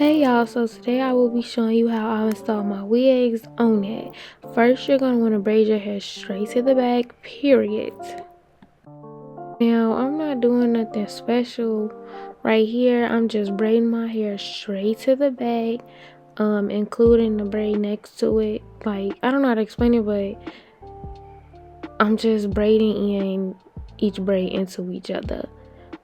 Hey y'all, so today I will be showing you how I install my wigs on it. First, you're going to want to braid your hair straight to the back, period. Now, I'm not doing nothing special right here. I'm just braiding my hair straight to the back, including the braid next to it. Like, I don't know how to explain it, but I'm just braiding in each braid into each other,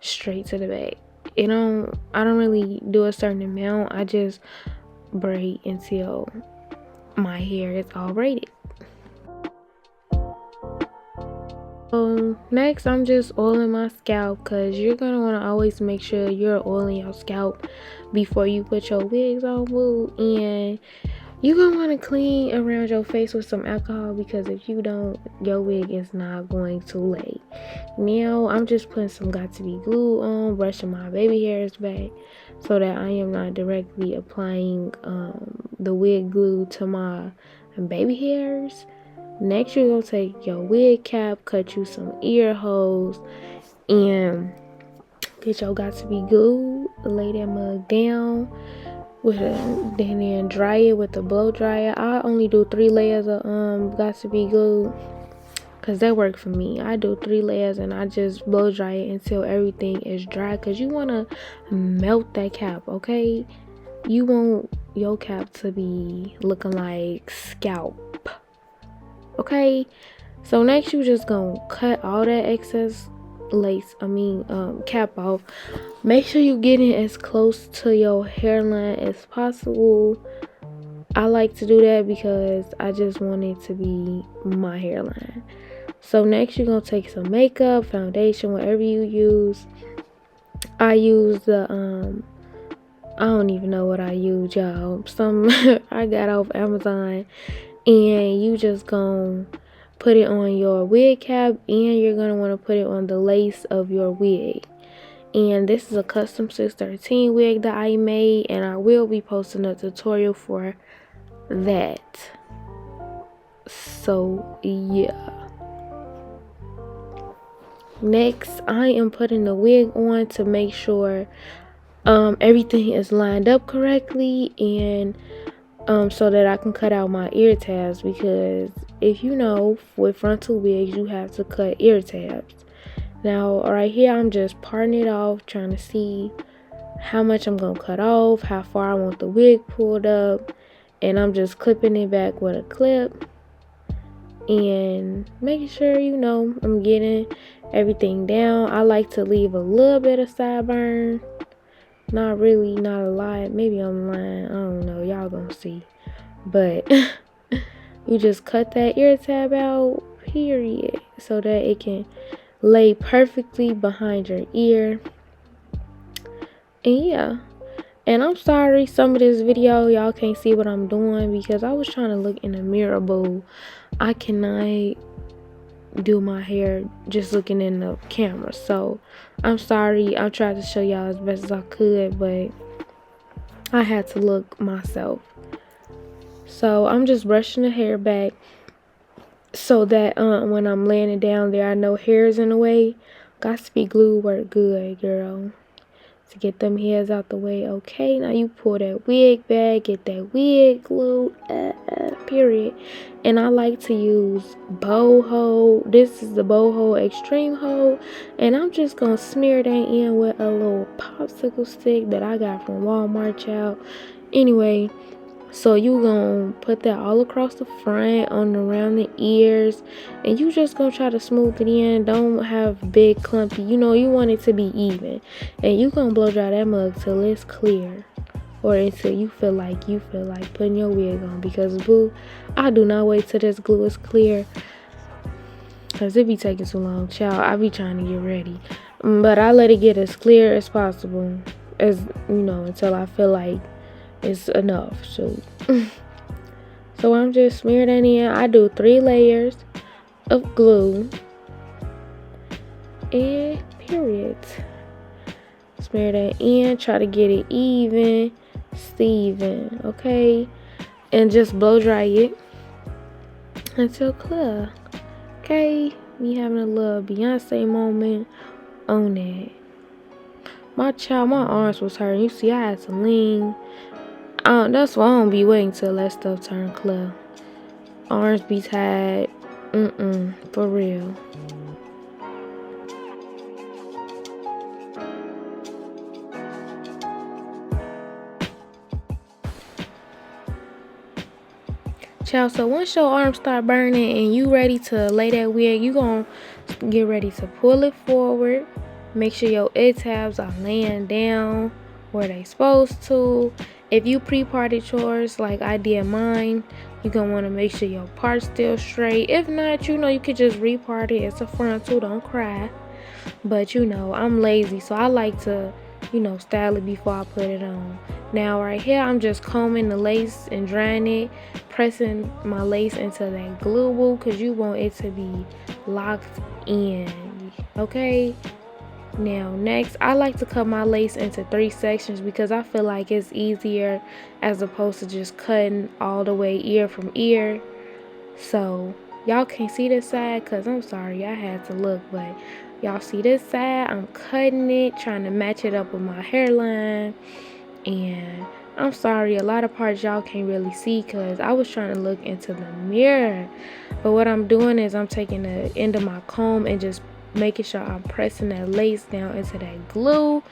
straight to the back. I don't really do a certain amount. I just braid until my hair is all braided. So next, I'm just oiling my scalp, because you're gonna want to always make sure you're oiling your scalp before you put your wigs on, boo. And you're gonna want to clean around your face with some alcohol, because if you don't, your wig is not going to lay. Now I'm just putting some got to be glue on, brushing my baby hairs back so that I am not directly applying the wig glue to my baby hairs. Next, you're gonna take your wig cap, cut you some ear holes, and get your got to be glue, lay that mug down with then dry it with the blow dryer. I only do 3 layers of got to be glue, because that worked for me. I do 3 layers and I just blow dry it until everything is dry, because you want to melt that cap, okay? You want your cap to be looking like scalp, okay? So next, you just gonna cut all that excess cap off. Make sure you get it as close to your hairline as possible. I like to do that because I just want it to be my hairline. So next, you're gonna take some makeup, foundation, whatever you use. I use the I don't even know what I use, y'all. Some I got off Amazon, and you just gonna put it on your wig cap, and you're gonna want to put it on the lace of your wig. And this is a custom 613 wig that I made, and I will be posting a tutorial for that. So yeah. Next, I am putting the wig on to make sure everything is lined up correctly, and so that I can cut out my ear tabs, because if you know, with frontal wigs you have to cut ear tabs. Now right here, I'm just parting it off, trying to see how much I'm gonna cut off, how far I want the wig pulled up, and I'm just clipping it back with a clip and making sure, I'm getting everything down. I like to leave a little bit of sideburn, not really, not a lot. Maybe I'm lying, I don't know, y'all gonna see. But you just cut that ear tab out, period, so that it can lay perfectly behind your ear. And yeah, and I'm sorry some of this video y'all can't see what I'm doing, because I was trying to look in the mirror, boo. I cannot do my hair just looking in the camera, so I'm sorry. I tried to show y'all as best as I could, but I had to look myself. So I'm just brushing the hair back so that when I'm laying it down, there are no hairs in the way. Got to be glue work good, girl, to get them hairs out the way. Okay, now you pull that wig back, get that wig glued, period. And I like to use boho. This is the boho extreme hold, and I'm just gonna smear that in with a little popsicle stick that I got from Walmart, child. Anyway, so you gonna put that all across the front, on around the ears, and you just gonna try to smooth it in. Don't have big clumpy, you want it to be even. And you gonna blow dry that mug till it's clear, or until you feel like putting your wig on, because boo, I do not wait till this glue is clear, because it be taking too long, child. I be trying to get ready, but I let it get as clear as possible, as until I feel like it's enough. So I'm just smearing that in. I do 3 layers of glue, and period. Smear that in, try to get it even Steven, okay? And just blow dry it until clear. Okay, me having a little Beyonce moment on that. My arms was hurting. You see, I had to lean That's why I don't be waiting till that stuff turn clear. Arms be tired. For real. Child, so once your arms start burning and you ready to lay that wig, you gonna get ready to pull it forward. Make sure your edge tabs are laying down where they supposed to. If you pre-parted yours like I did mine, you gonna want to make sure your part's still straight. If not, you could just repart it. It's a frontal, don't cry. But I'm lazy, so I like to style it before I put it on. Now right here, I'm just combing the lace and drying it, pressing my lace into that glue because you want it to be locked in. Okay. Now next, I like to cut my lace into 3 sections because I feel like it's easier as opposed to just cutting all the way ear from ear. So y'all can't see this side because I'm sorry, I had to look, but y'all see this side, I'm cutting it, trying to match it up with my hairline. And I'm sorry, a lot of parts y'all can't really see because I was trying to look into the mirror. But what I'm doing is I'm taking the end of my comb and just making sure I'm pressing that lace down into that glue,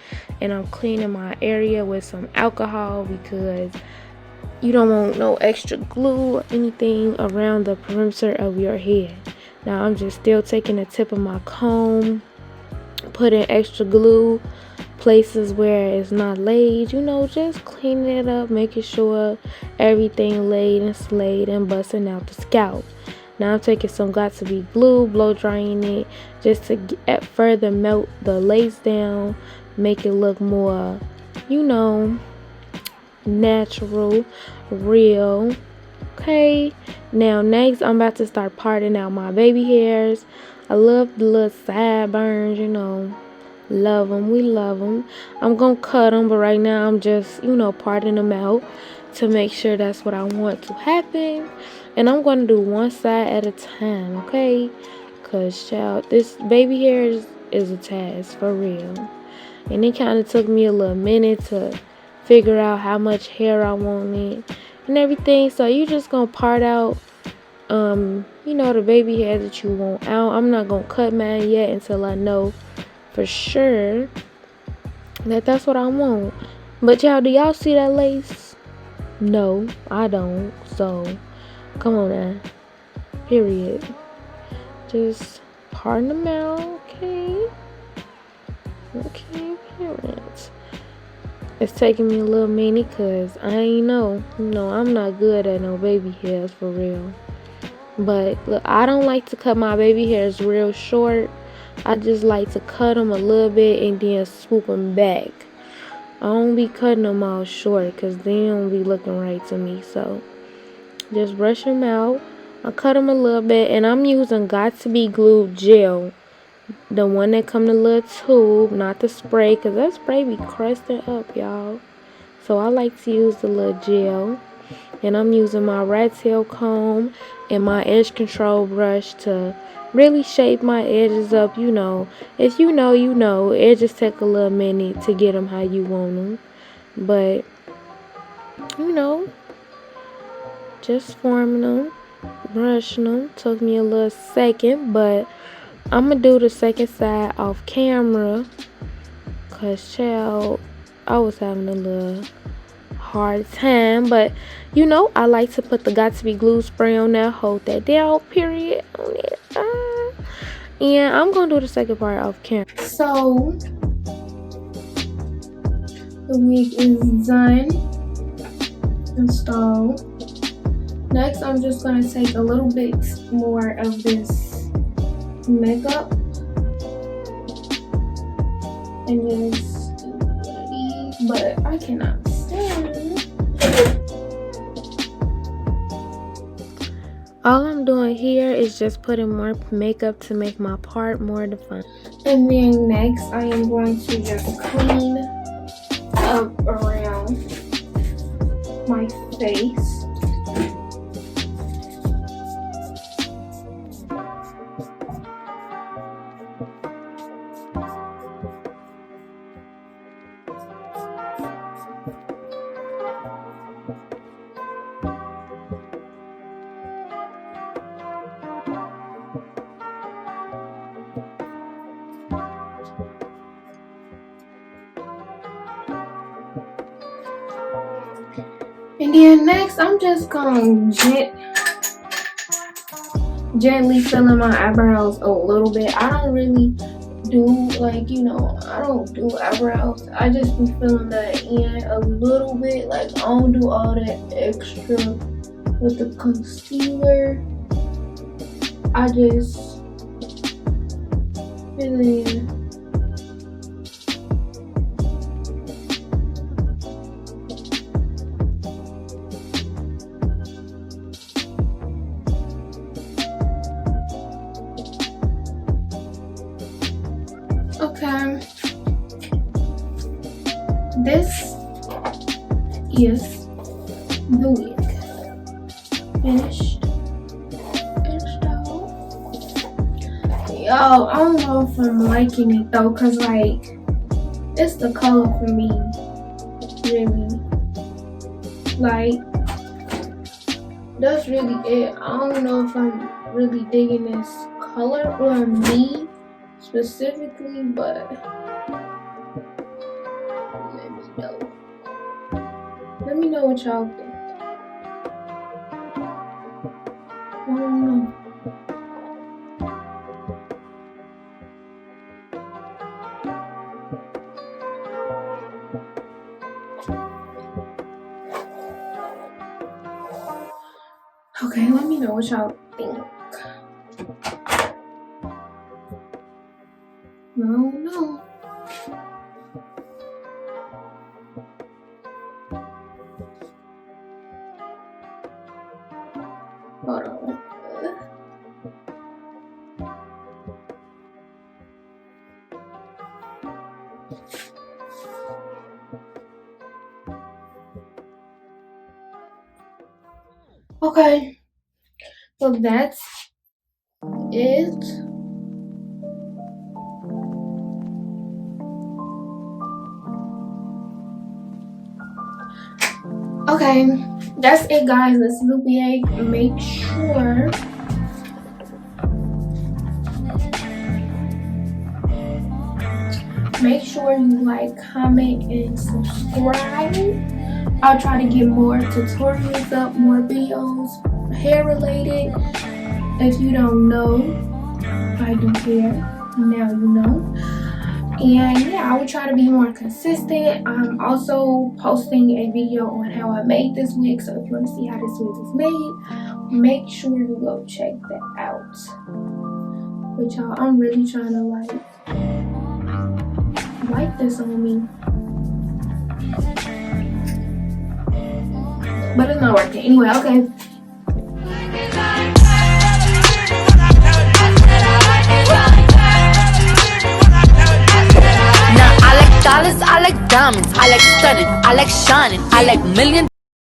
and I'm cleaning my area with some alcohol because you don't want no extra glue or anything around the perimeter of your head. Now I'm just still taking the tip of my comb, putting extra glue places where it's not laid, just cleaning it up, making sure everything laid and slayed and busting out the scalp. Now I'm taking some got to be glue, blow drying it just to further melt the lace down, make it look more, natural, real. Okay. Now next, I'm about to start parting out my baby hairs. I love the little sideburns, love them, we love them. I'm gonna cut them, but right now I'm just parting them out to make sure that's what I want to happen. And I'm gonna do one side at a time, okay? Cause child, this baby hair is a task for real. And it kind of took me a little minute to figure out how much hair I wanted and everything. So you just gonna part out the baby hair that you want out. I'm not gonna cut mine yet until I know for sure that that's what I want. But y'all, do y'all see that lace? No, I don't. So come on now. Period. Just parting them out, okay? Okay, parents. It's taking me a little minute because I ain't know. I'm not good at no baby hairs for real. But look, I don't like to cut my baby hairs real short. I just like to cut them a little bit and then swoop them back. I don't be cutting them all short because they don't be looking right to me. So just brush them out. I cut them a little bit, and I'm using Got To Be Glue gel. The one that come in a little tube, not the spray, because that spray be crusting up, y'all. So I like to use the little gel. And I'm using my rat tail comb and my edge control brush to really shape my edges up. If you know, edges take a little minute to get them how you want them. But, just forming them, brushing them. Took me a little second, but I'm going to do the second side off camera. Because, child, I was having a little hard time. But, I like to put the Got To Be Glue spray on there. Hold that down, period, on it. And I'm going to do the second part off camera. So, the wig is done. Installed. Next, I'm just going to take a little bit more of this makeup and just do one of these, but I cannot stand. All I'm doing here is just putting more makeup to make my part more defined. And then next, I am going to just clean up around my face. next, I'm just gonna gently filling my eyebrows a little bit. I don't really do, like, you know, I don't do eyebrows. I just be filling that in a little bit. Like, I don't do all that extra with the concealer. I just fill it in. Okay, this is the wig. Finished out. Yo, I don't know if I'm liking it though, cause like it's the color for me, really. Like, that's really it. I don't know if I'm really digging this color or me specifically, but let me know. Let me know what y'all think. I don't know. Okay, let me know what y'all think. I don't know. Hold on. Okay, so that's it. Okay, that's it, guys. This is the wig. Make sure you like, comment, and subscribe. I'll try to get more tutorials up, more videos, hair related. If you don't know, I do hair. Now you know. And yeah, I will try to be more consistent. I'm also posting a video on how I made this wig. So if you want to see how this wig is made, make sure you go check that out. But y'all, I'm really trying to like this on me. But it's not working. Anyway, okay. I like dollars, I like diamonds, I like stunning, I like shining, I like million